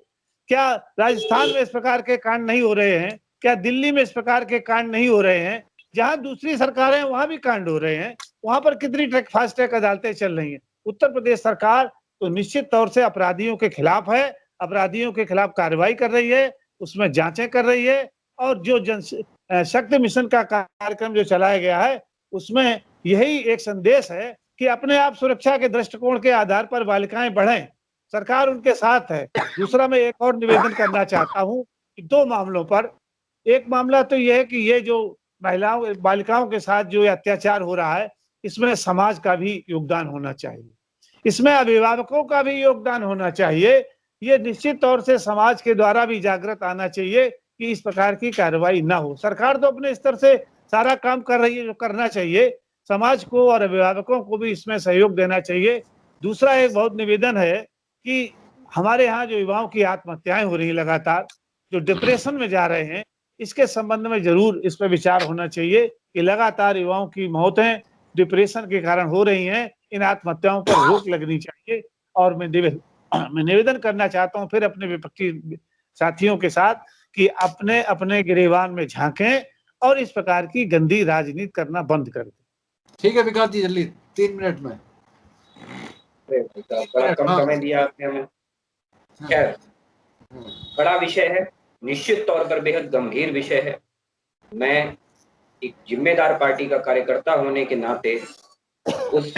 क्या राजस्थान में इस प्रकार के कांड नहीं हो रहे हैं? क्या दिल्ली में इस प्रकार के कांड नहीं हो रहे हैं? जहां दूसरी सरकारें वहां भी कांड हो रहे हैं, वहां पर कितनी फास्ट ट्रैक अदालतें चल रही हैं। उत्तर प्रदेश सरकार तो निश्चित तौर से अपराधियों के खिलाफ है, अपराधियों के खिलाफ कार्रवाई कर रही है, उसमें जांचें कर रही है। और जो शक्ति मिशन का कार्यक्रम जो चलाया गया है, उसमें यही एक संदेश है कि अपने आप सुरक्षा के दृष्टिकोण के आधार पर बालिकाएं बढ़ें, सरकार उनके साथ है। दूसरा, मैं एक और निवेदन करना चाहता हूं कि 2 मामलों पर। एक मामला तो यह है कि ये जो महिलाओं बालिकाओं के साथ जो अत्याचार हो रहा है, इसमें समाज का भी योगदान होना चाहिए, इसमें अभिभावकों का भी योगदान होना चाहिए। ये निश्चित तौर से समाज के द्वारा भी जागृत आना चाहिए कि इस प्रकार की कार्रवाई ना हो। सरकार तो अपने स्तर से सारा काम कर रही है जो करना चाहिए, समाज को और अभिभावकों को भी इसमें सहयोग देना चाहिए। दूसरा एक बहुत निवेदन है कि हमारे यहाँ जो युवाओं की आत्महत्याएं हो रही हैं लगातार, जो डिप्रेशन में जा रहे हैं, इसके संबंध में जरूर इस पर विचार होना चाहिए कि लगातार युवाओं की मौतें डिप्रेशन के कारण हो रही हैं, इन आत्महत्याओं पर रोक लगनी चाहिए। और मैं निवेदन करना चाहता हूं फिर अपने विपक्षी साथियों के साथ कि अपने अपने गिरेबान में झांकें और इस प्रकार की गंदी राजनीति करना बंद कर दें। ठीक है विकास जी, जल्दी 3 मिनट में। बड़ा कम समय दिया आपने हमें। खैर, बड़ा विषय है, निश्चित तौर पर बेहद गंभीर विषय है। मैं एक जिम्मेदार पार्टी का कार्यकर्ता होने के नाते उस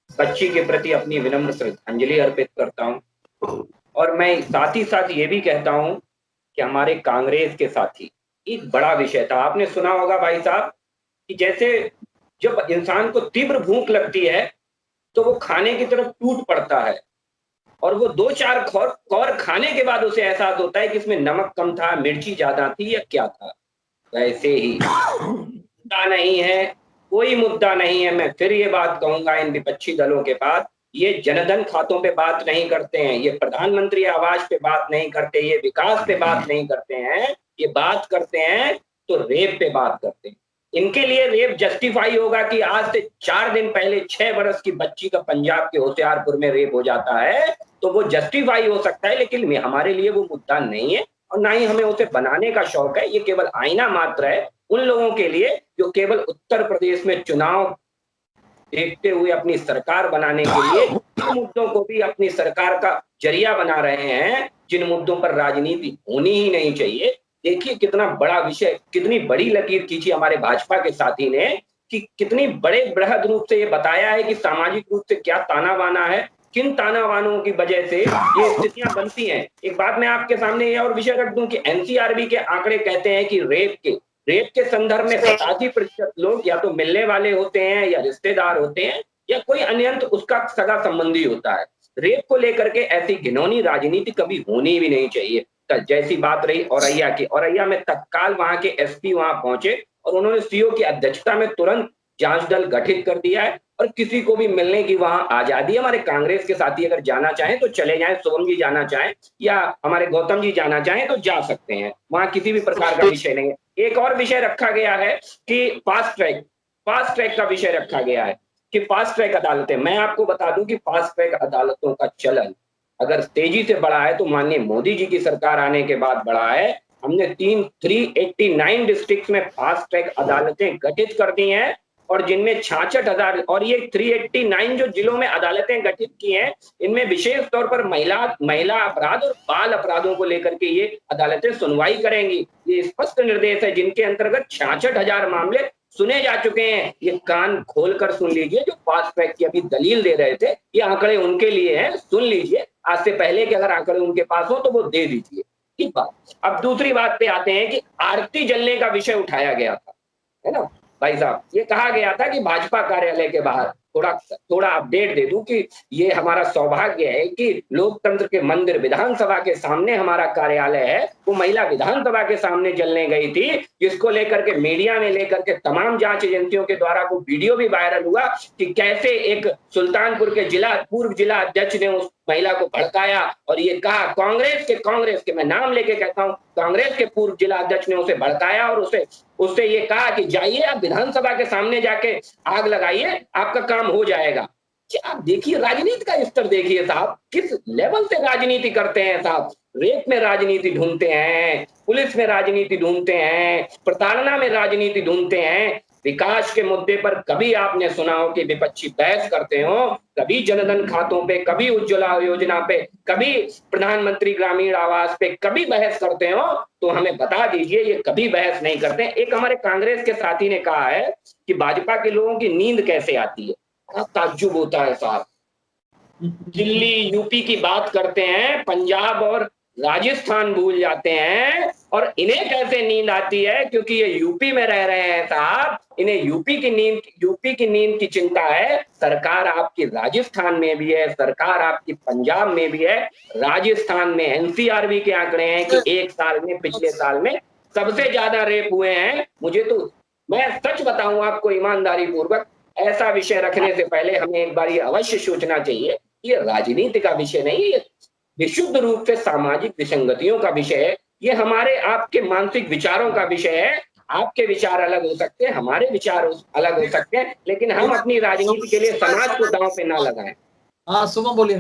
बच्ची के प्रति अपनी विनम्र श्रद्धांजलि अर्पित करता हूं। और मैं साथ ही साथ ये भी कहता हूं कि हमारे कांग्रेस के साथी, एक बड़ा विषय था, आपने सुना होगा भाई साहब, कि जैसे जब इंसान को तीव्र भूख लगती है तो वो खाने की तरफ टूट पड़ता है, और वो 2-4 कौर खाने के बाद उसे एहसास होता है कि इसमें नमक कम था, मिर्ची ज्यादा थी या क्या था। वैसे ही मुद्दा नहीं है, कोई मुद्दा नहीं है। मैं फिर ये बात कहूंगा इन विपक्षी दलों के पास, ये जनधन खातों पे बात नहीं करते हैं, ये प्रधानमंत्री आवास पे बात नहीं करते, ये विकास पे बात नहीं करते हैं, ये बात करते हैं तो रेप पे बात करते हैं। इनके लिए रेप जस्टिफाई होगा कि आज से 4 दिन पहले 6 वर्ष की बच्ची का पंजाब के होशियारपुर में रेप हो जाता है, तो वो जस्टिफाई हो सकता है, लेकिन हमारे लिए वो मुद्दा नहीं है और ना ही हमें उसे बनाने का शौक है। ये केवल आईना मात्र है उन लोगों के लिए जो केवल उत्तर प्रदेश में चुनाव देखते हुए अपनी सरकार बनाने के लिए इन मुद्दों को भी अपनी सरकार का जरिया बना रहे हैं, जिन मुद्दों पर राजनीति होनी ही नहीं चाहिए। देखिए कितना बड़ा विषय, कितनी बड़ी लकीर खींची हमारे भाजपा के साथी ने, कि कितनी बड़े बृहद रूप से ये बताया है कि सामाजिक रूप से क्या ताना बाना है, किन तानाबानों की वजह से ये स्थितियां बनती हैं। एक बात मैं आपके सामने ये और विषय रख दूं कि NCRB के आंकड़े कहते हैं कि रेप के संदर्भ में 87% लोग या तो मिलने वाले होते हैं या रिश्तेदार होते हैं या कोई अन्यंत उसका सगा संबंधी होता है। रेप को लेकर के ऐसी घिनौनी राजनीति कभी होनी भी नहीं चाहिए। जैसी बात रही औरैया की, औरैया में तत्काल वहां के SP वहां पहुंचे और उन्होंने CO की अध्यक्षता में तुरंत जांच दल गठित कर दिया है और किसी को भी मिलने की वहां आजादी है। हमारे कांग्रेस के साथी अगर जाना चाहें तो चले जाएं, शुभम जी जाना चाहें या हमारे गौतम जी जाना चाहें तो जा सकते हैं, वहां किसी भी प्रकार का विषय नहीं है। एक और विषय रखा गया है कि फास्ट ट्रैक का विषय रखा गया है कि फास्ट ट्रैक अदालतें, मैं आपको बता दूं कि फास्ट ट्रैक अदालतों का चलन अगर तेजी से बढ़ा है तो माननीय मोदी जी की सरकार आने के बाद बढ़ा है। हमने 389 डिस्ट्रिक्ट में फास्ट ट्रैक अदालतें गठित कर दी हैं और जिनमें 66,000 और ये 389 जो जिलों में अदालतें गठित की हैं, इनमें विशेष तौर पर महिला अपराध और बाल अपराधों को लेकर के ये अदालतें सुनवाई करेंगी। ये स्पष्ट निर्देश है जिनके अंतर्गत 66,000 मामले सुने जा चुके हैं। ये कान खोलकर सुन लीजिए, जो फास्ट ट्रैक की अभी दलील दे रहे थे, ये आंकड़े उनके लिए हैं, सुन लीजिए। आज से पहले के अगर आंकड़े उनके पास हो तो वो दे दीजिए। ठीक बात। अब दूसरी बात पे आते हैं कि आरती जलने का विषय उठाया गया था, है ना भाई साहब। ये कहा गया था कि भाजपा कार्यालय के बाहर थोड़ा अपडेट दे दूं कि ये हमारा सौभाग्य है कि लोकतंत्र के मंदिर विधानसभा के सामने हमारा कार्यालय है, वो महिला विधानसभा के सामने जलने गई थी, जिसको लेकर के मीडिया ने लेकर के तमाम जांच एजेंसियों के द्वारा वो वीडियो भी वायरल हुआ कि कैसे एक सुल्तानपुर के पूर्व जिला अध्यक्ष ने उस महिला को भड़काया और ये कहा कांग्रेस के मैं नाम लेके कहता हूं, कांग्रेस के पूर्व जिला अध्यक्ष ने उसे भड़काया और उससे ये कहा कि जाइए आप विधानसभा के सामने जाके आग लगाइए, आपका काम हो जाएगा। आप देखिए राजनीति का स्तर देखिए साहब, किस लेवल से राजनीति करते हैं साहब। रेप में राजनीति ढूंढते हैं, पुलिस में राजनीति ढूंढते हैं, प्रताड़ना में राजनीति ढूंढते हैं। विकास के मुद्दे पर कभी आपने सुना हो कि विपक्षी बहस करते हो? कभी जनधन खातों पे, कभी उज्ज्वला योजना पे, कभी प्रधानमंत्री ग्रामीण आवास पे कभी बहस करते हो? तो हमें बता दीजिए, ये कभी बहस नहीं करते। एक हमारे कांग्रेस के साथी ने कहा है कि भाजपा के लोगों की नींद कैसे आती है। ताज्जुब होता है साहब। दिल्ली यूपी की बात करते हैं, पंजाब और राजस्थान भूल जाते हैं, और इन्हें कैसे नींद आती है? क्योंकि ये यूपी में रह रहे हैं साहब, इन्हें यूपी की नींद की चिंता है। सरकार आपकी राजस्थान में भी है, सरकार आपकी पंजाब में भी है। राजस्थान में एनसीआरबी के आंकड़े हैं कि एक साल में, पिछले साल में सबसे ज्यादा रेप हुए हैं। मैं सच बताऊं आपको ईमानदारी पूर्वक, ऐसा विषय रखने से पहले हमें एक बार ये अवश्य सोचना चाहिए, ये राजनीति का विषय नहीं, ये विशुद्ध रूप से सामाजिक विसंगतियों का विषय है। ये हमारे आपके मानसिक विचारों का विषय है। आपके विचार अलग हो सकते हैं, हमारे विचार अलग हो सकते हैं, लेकिन हम अपनी राजनीति के लिए समाज को दांव पे ना लगाएं। हाँ सुमन बोलिए।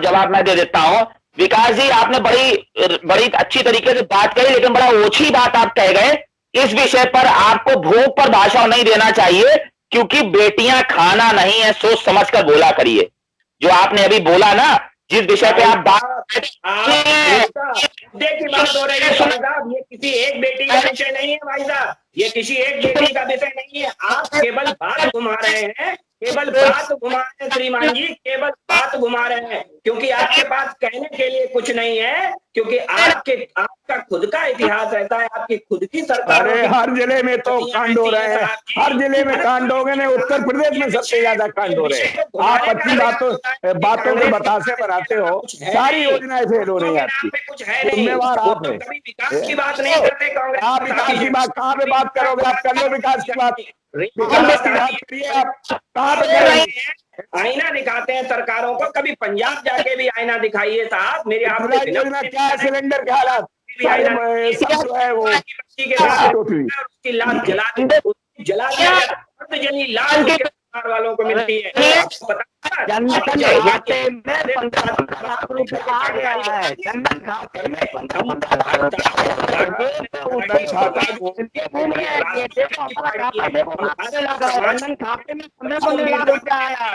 जवाब मैं दे देता हूँ। विकास जी, आपने बड़ी अच्छी तरीके से बात कही, लेकिन बड़ा ओछी बात आप कह गए। इस विषय पर आपको भूख पर भाषण नहीं देना चाहिए, क्योंकि बेटियां खाना नहीं है, सोच समझ कर बोला करिए। जो आपने अभी बोला ना, जिस विषय पे आप बात की बात हो रही है साहब, ये किसी एक बेटी का विषय नहीं है भाई साहब, ये किसी एक बेटी का विषय नहीं है। आप केवल बात घुमा रहे हैं, केवल बात घुमा रहे हैं श्रीमान जी, केवल बात घुमा रहे हैं, क्योंकि आपके पास कहने के लिए कुछ नहीं है, क्योंकि आपका खुद का इतिहास ऐसा है, आपकी खुद की सरकार। अरे हर जिले में तो कांड हो रहे हैं, हर जिले में कांड हो गए। उत्तर प्रदेश में सबसे ज्यादा कांड हो रहे हैं। आप अपनी बातों के बतासे बनाते हो, सारी योजनाएं फेल हो रही है आपकी। जिम्मेवार आप हैं। विकास की बात नहीं करते कांग्रेस। आप विकास की बात कहाँ पे बात करोगे? आप कर लो विकास की बात, विकास की बात करिए। आप कहाँ पे करेंगे? आईना दिखाते हैं सरकारों को, कभी पंजाब जाके भी आईना दिखाइए साहब। मेरे आप योजना क्या है? सिलेंडर के हालात जो है वो उसकी लाश जला जली लाश वालों को मिलती है।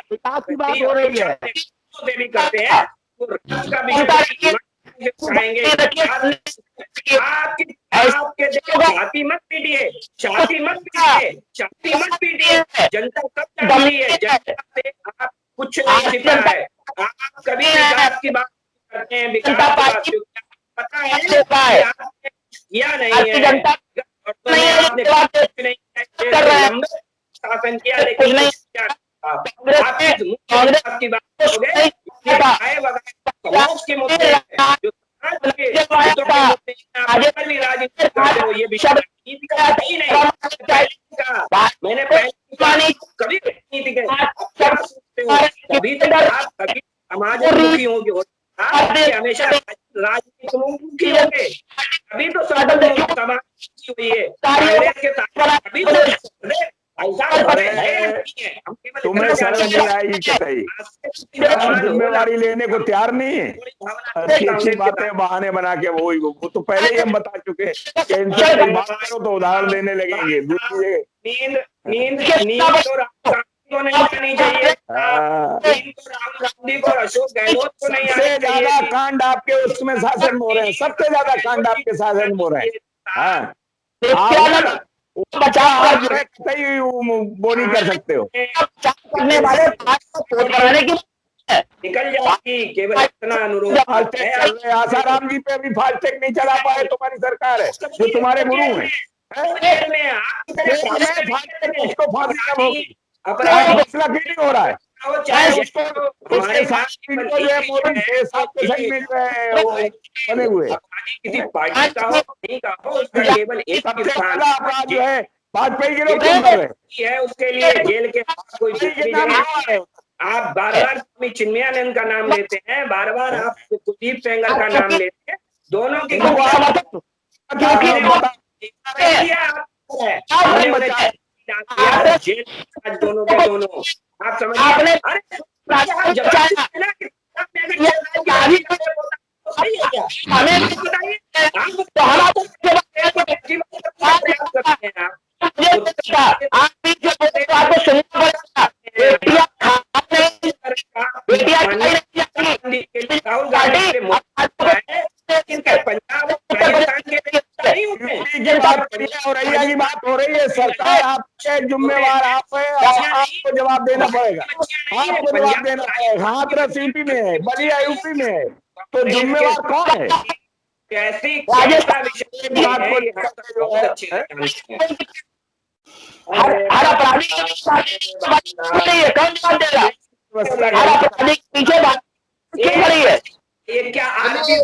विकास की बात हो रही है, भी करते हैं आपके छाती मत पीटिए, छाती मत पीटिए, छाती मत पीटिए। जनता सब जानती है, जनता से आप कुछ नहीं छिपा है। आप कभी विकास की बात करते हैं, विकास की बात पता है आपने किया नहीं है, आपने कुछ नहीं शासन किया, लेकिन आप की बात हो गई के मुद्दे जो राजनीति करते हो, ये विषय नहीं। मैंने कभी राजनीति के कभी समाजमुखी होंगे, हमेशा राजनीति होंगे, अभी तो समाजमुखी हुई है कांग्रेस के साथ। अभी तो तुम्हें शर्म नहीं आएगी कतई? जिम्मेवारी लेने को तैयार नहीं है। अच्छी बातें बहाने बना के वो तो पहले ही हम बता चुके कि इनसे बात करो तो उदाहरण देने लगेंगे। नींद तो राहुल गांधी को नहीं आनी चाहिए, नींद तो राहुल गांधी को, अशोक गहलोत को नहीं आनी चाहिए। सबसे ज्यादा कांड आपके उसमें शासन में हो रहे हैं, सबसे ज्यादा कांड आपके शासन में हो रहे हैं। वो नहीं कर सकते हो। करने वाले निकल जाएगी, केवल इतना अनुरोध। आसाराम जी पे अभी फास्टैग नहीं चला पाए, तुम्हारी सरकार है जो तुम्हारे गुरु है। उसको फांसी कब होगी? अपराधी मसला क्यों नहीं हो रहा है? चाहे उसको उसके साथ वीडियो जो है मोदी 6-7 के सही में जो है वो बने हुए। किसी पार्टी का हो नहीं का हो, उसका केवल एक ही सबसे स्थान बड़ा अपराध जो है वाजपेयी जी लोग क्यों कर रहे है, उसके लिए जेल के पास कोई दूसरी जगह हैं? आप बार बार स्वामी चिन्मयानंद का नाम लेते हैं, बार बार आप कुलदीप सेंगर का नाम लेते हैं, दोनों की जेल आज दोनों के दोनों आप समझिए। राहुल गांधी पंजाब की बात हो रही है, की बात हो रही है। सरकार आपके जिम्मेवार आप है और आपको जवाब देना पड़ेगा, आपको जवाब देना पड़ेगा। हाथरस यूपी में है, बलिया यूपी में है, तो जिम्मेवार कौन है? कैसी हर अपराधी कौन जवाब देगा? हर अपराधी के पीछे क्यों खड़ी है? ये क्या आरती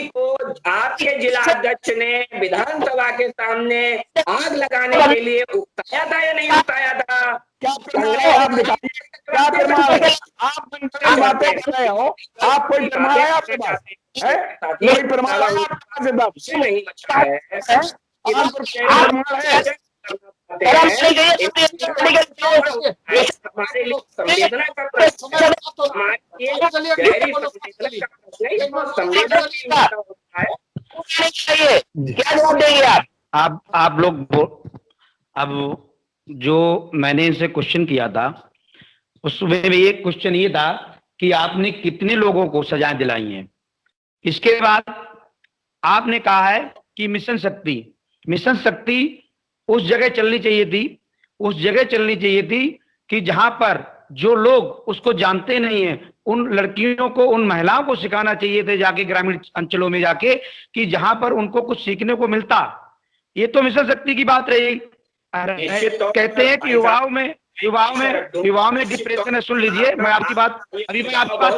को आपके जिलाध्यक्ष ने विधानसभा के सामने आग लगाने के लिए उकसाया था या नहीं उकसाया था? क्या प्रमाण है? आप दिखाइए, क्या प्रमाण है? आप बातें कर रहे हो, आप कोई प्रमाण है आपके पास? कोई प्रमाण है आपके पास? नहीं बचा है। हमारे लिए संवेदना का प्रश्न क्या जवाब देंगे आप लोग? अब जो मैंने इनसे क्वेश्चन किया था उसमें भी एक क्वेश्चन ये था कि आपने कितने लोगों को सजाएं दिलाई हैं। इसके बाद आपने कहा है कि मिशन शक्ति उस जगह चलनी चाहिए थी, कि जहां पर जो लोग उसको जानते नहीं है उन लड़कियों को, उन महिलाओं को सिखाना चाहिए थे जाके ग्रामीण अंचलों में जाके, कि जहां पर उनको कुछ सीखने को मिलता। ये तो मिशन शक्ति की बात रही। कहते हैं कि युवाओं में डिप्रेशन है। सुन लीजिए, मैं आपकी बात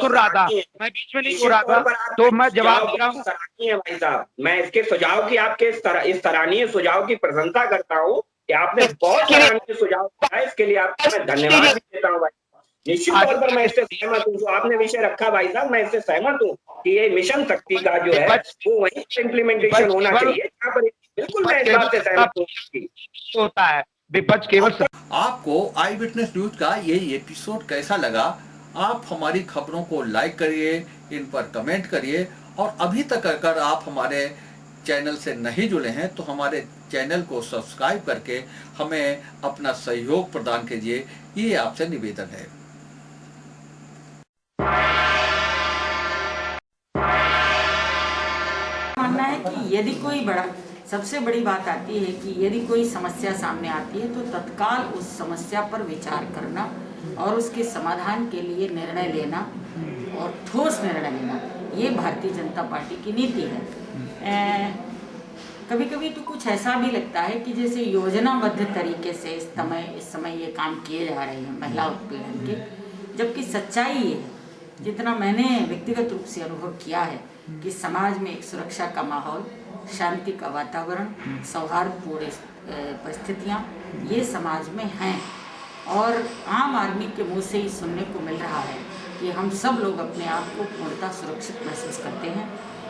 सुन रहा था, मैं बीच में नहीं हो रहा था, तो मैं जवाब दे रहा हूँ। भाई साहब, मैं इसके सुझाव की, आपके इस सराहनीय सुझाव की प्रशंसा करता हूँ कि आपने बहुत सराहनीय सुझाव दिया है। इसके लिए आपको मैं धन्यवाद भी देता हूँ भाई। निश्चित तौर पर मैं इससे सहमत हूँ, जो आपने विषय रखा भाई साहब, मैं इससे सहमत हूँ कि ये मिशन शक्ति का जो है वो वहीं पर इम्प्लीमेंटेशन होना चाहिए जहाँ पर। बिल्कुल मैं इस बात से सहमत हूँ। होता है विपक्ष केवल। आपको आई विटनेस न्यूज का ये एपिसोड कैसा लगा? आप हमारी खबरों को लाइक करिए, इन पर कमेंट करिए, और अभी तक अगर आप हमारे चैनल से नहीं जुड़े हैं तो हमारे चैनल को सब्सक्राइब करके हमें अपना सहयोग प्रदान कीजिए, ये आपसे निवेदन है। मानना है कि यदि कोई सबसे बड़ी बात आती है कि यदि कोई समस्या सामने आती है तो तत्काल उस समस्या पर विचार करना और उसके समाधान के लिए निर्णय लेना और ठोस निर्णय लेना, ये भारतीय जनता पार्टी की नीति है। कभी कभी तो कुछ ऐसा भी लगता है कि जैसे योजनाबद्ध तरीके से इस समय ये काम किए जा रहे हैं महिला उत्पीड़न के, जबकि सच्चाई ये है, जितना मैंने व्यक्तिगत रूप से अनुभव किया है, कि समाज में एक सुरक्षा का माहौल, शांति का वातावरण, सौहार्दपूर्ण परिस्थितियाँ ये समाज में हैं। और आम आदमी के मुंह से ही सुनने को मिल रहा है कि हम सब लोग अपने आप को पूर्णतः सुरक्षित महसूस करते हैं।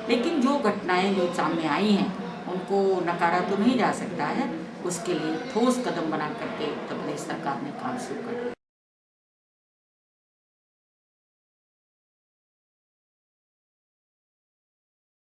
लेकिन जो घटनाएं जो सामने आई हैं उनको नकारा तो नहीं जा सकता है, उसके लिए ठोस कदम बना करके उत्तर प्रदेश सरकार ने काम शुरू कर दिया।